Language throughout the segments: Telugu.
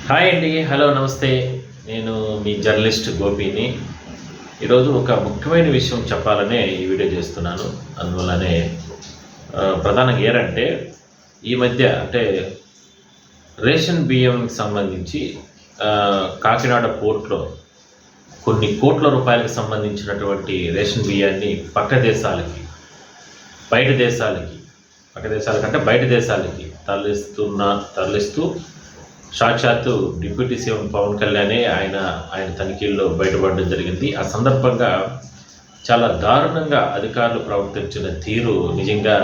హాయ్ అండి, హలో, నమస్తే. నేను మీ జర్నలిస్ట్ గోపిని. ఈరోజు ఒక ముఖ్యమైన విషయం చెప్పాలనే ఈ వీడియో చేస్తున్నాను. అందువల్లనే ప్రధానంగా ఏంటంటే ఈ మధ్య అంటే రేషన్ బియ్యంకి సంబంధించి కాకినాడ పోర్ట్లో కొన్ని కోట్ల రూపాయలకు సంబంధించినటువంటి రేషన్ బియ్యాన్ని పక్క దేశాలకంటే బయట దేశాలకి తరలిస్తూ సాక్షాత్తు డిప్యూటీ సీఎం పవన్ కళ్యాణే ఆయన తనిఖీల్లో బయటపడడం జరిగింది. ఆ సందర్భంగా చాలా దారుణంగా అధికారులు ప్రవర్తించిన తీరు నిజంగా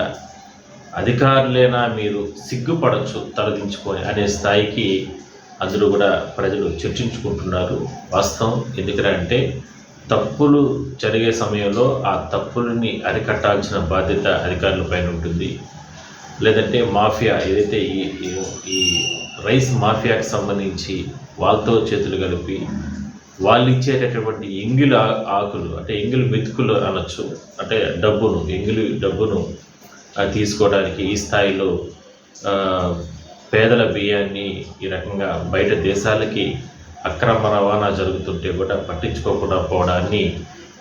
అధికారులేనా మీరు సిగ్గుపడచ్చు తలదించుకొని అనే స్థాయికి అందులో కూడా ప్రజలు చర్చించుకుంటున్నారు. వాస్తవం ఎందుకంటే తప్పులు జరిగే సమయంలో ఆ తప్పులని అరికట్టాల్సిన బాధ్యత అధికారుల పైన ఉంటుంది. లేదంటే మాఫియా ఏదైతే ఈ రైస్ మాఫియాకి సంబంధించి వాళ్ళతో చేతులు కలిపి వాళ్ళు ఇచ్చేటటువంటి ఎంగిలి ఆకులు అంటే ఎంగిలి మెతుకులు అనొచ్చు, అంటే ఎంగిలి డబ్బును తీసుకోవడానికి ఈ స్థాయిలో పేదల బియ్యాన్ని ఈ రకంగా బయట దేశాలకి అక్రమ రవాణా జరుగుతుంటే కూడా పట్టించుకోకుండా పోవడాన్ని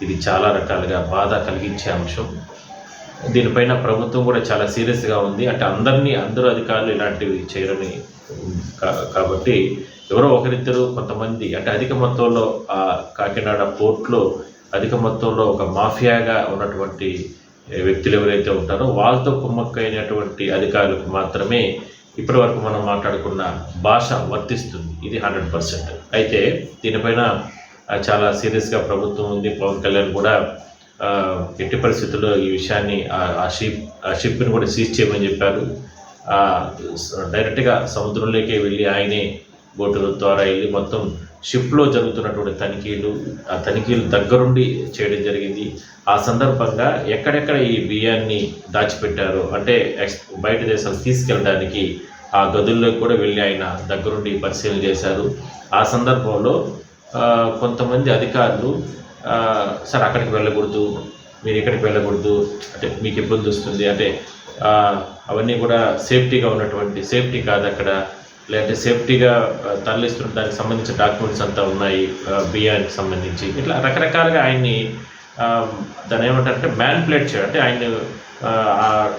ఇది చాలా రకాలుగా బాధ కలిగించే అంశం. దీనిపైన ప్రభుత్వం కూడా చాలా సీరియస్గా ఉంది. అంటే అందరూ అధికారులు ఇలాంటివి చేయరని కాబట్టి ఎవరో ఒకరిద్దరు కొంతమంది అంటే అధిక మొత్తంలో ఆ కాకినాడ పోర్ట్లో అధిక మొత్తంలో ఒక మాఫియాగా ఉన్నటువంటి వ్యక్తులు ఎవరైతే ఉంటారో వాళ్ళతో కుమ్మక్కైనటువంటి అధికారులకు మాత్రమే ఇప్పటి వరకు మనం మాట్లాడుకున్న భాష వర్తిస్తుంది. ఇది 100%. అయితే దీనిపైన చాలా సీరియస్గా ప్రభుత్వం ఉంది. పవన్ కళ్యాణ్ కూడా ఎట్టి పరిస్థితుల్లో ఈ విషయాన్ని ఆ షిప్ని కూడా సీజ్ చేయమని చెప్పారు. డైరెక్ట్గా సముద్రంలోకి వెళ్ళి ఆయనే బోటుల ద్వారా వెళ్ళి మొత్తం షిప్లో జరుగుతున్నటువంటి తనిఖీలు దగ్గరుండి చేయడం జరిగింది. ఆ సందర్భంగా ఎక్కడెక్కడ ఈ బియ్యాన్ని దాచిపెట్టారో అంటే బయట దేశాలు తీసుకెళ్ళడానికి ఆ గదుల్లోకి కూడా వెళ్ళి ఆయన దగ్గరుండి పరిశీలన చేశారు. ఆ సందర్భంలో కొంతమంది అధికారులు సార్ అక్కడికి వెళ్ళకూడదు, మీరు ఇక్కడికి వెళ్ళకూడదు, అంటే మీకు ఇబ్బంది వస్తుంది, అంటే అవన్నీ కూడా సేఫ్టీ కాదు అక్కడ, లేదంటే సేఫ్టీగా తరలిస్తున్న దానికి సంబంధించిన డాక్యుమెంట్స్ అంతా ఉన్నాయి బియ్యానికి సంబంధించి, ఇట్లా రకరకాలుగా ఆయన్ని దాన్ని ఏమంటారంటే మ్యానిపులేట్ చేయడం, అంటే ఆయన్ని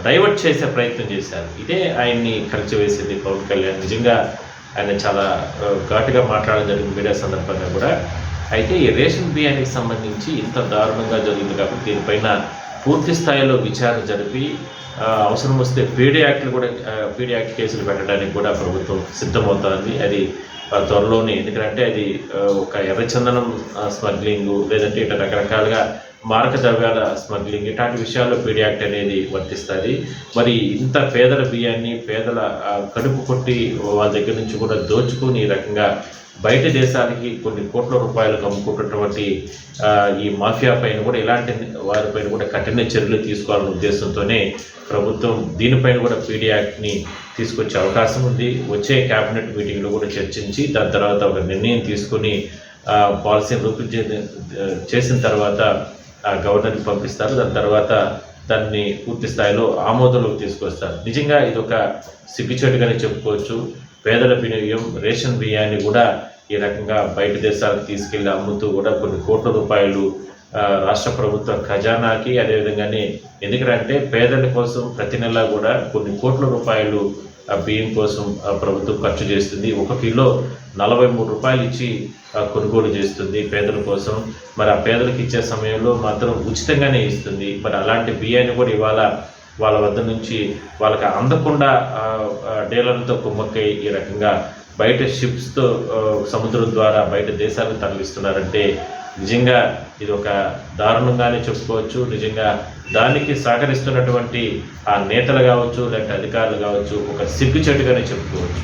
డైవర్ట్ చేసే ప్రయత్నం చేశారు. ఇదే ఆయన్ని ఖర్చు వేసింది పవన్ కళ్యాణ్. నిజంగా ఆయన చాలా ఘాటుగా మాట్లాడడం జరిగింది మీడియా సందర్భంగా కూడా. అయితే ఈ రేషన్ బియ్యానికి సంబంధించి ఇంత దారుణంగా జరిగింది కాబట్టి దీనిపైన పూర్తి స్థాయిలో విచారణ జరిపి అవసరం వస్తే పీడీ యాక్ట్ కేసులు పెట్టడానికి కూడా ప్రభుత్వం సిద్ధమవుతోంది. అది త్వరలోనే, ఎందుకంటే అది ఒక ఎర్రచందనం స్మగ్లింగు లేదంటే ఇట్లా రకరకాలుగా మారక ద్రవ్యాల స్మగ్లింగ్ ఇట్లాంటి విషయాల్లో పీడీ యాక్ట్ అనేది వర్తిస్తుంది. మరి ఇంత పేదల బియ్యాన్ని పేదల కడుపు కొట్టి వాళ్ళ దగ్గర నుంచి కూడా దోచుకుని ఈ రకంగా బయట దేశానికి కొన్ని కోట్ల రూపాయలకు అమ్ముకుంటున్నటువంటి ఈ మాఫియా పైన కూడా ఇలాంటి వారిపైన కూడా కఠిన చర్యలు తీసుకోవాలనే ఉద్దేశంతోనే ప్రభుత్వం దీనిపైన కూడా పీడీ యాక్ట్ని తీసుకొచ్చే అవకాశం ఉంది. వచ్చే క్యాబినెట్ మీటింగ్లో కూడా చర్చించి దాని తర్వాత ఒక నిర్ణయం తీసుకుని పాలసీని చేసిన తర్వాత గవర్నర్కి పంపిస్తారు. దాని తర్వాత దాన్ని పూర్తి స్థాయిలో ఆమోదంలోకి తీసుకొస్తారు. నిజంగా ఇది ఒక సిగ్గుచేటుగానే చెప్పుకోవచ్చు. పేదల బియ్యం రేషన్ బియ్యాన్ని కూడా ఈ రకంగా బయట దేశాలకు తీసుకెళ్లి అమ్ముతూ కూడా కొన్ని కోట్ల రూపాయలు రాష్ట్ర ప్రభుత్వ ఖజానాకి, అదేవిధంగానే ఎందుకంటే పేదల కోసం ప్రతి నెల కూడా కొన్ని కోట్ల రూపాయలు బియ్యం కోసం ప్రభుత్వం ఖర్చు చేస్తుంది. 1 కిలో 43 రూపాయలు ఇచ్చి కొనుగోలు చేస్తుంది పేదల కోసం. మరి ఆ పేదలకు ఇచ్చే సమయంలో మాత్రం ఉచితంగానే ఇస్తుంది. మరి అలాంటి బియ్యాన్ని కూడా ఇవాళ వాళ్ళ వద్ద నుంచి వాళ్ళకి అందకుండా డీలర్లతో కుమ్మక్కై ఈ రకంగా బయట షిప్స్తో సముద్రం ద్వారా బయట దేశాలకు తరలిస్తున్నారంటే నిజంగా ఇది ఒక దారుణంగానే చెప్పుకోవచ్చు. నిజంగా దానికి సహకరిస్తున్నటువంటి ఆ నేతలు కావచ్చు లేకపోతే అధికారులు కావచ్చు ఒక సిగ్గుచేటుగానే చెప్పుకోవచ్చు.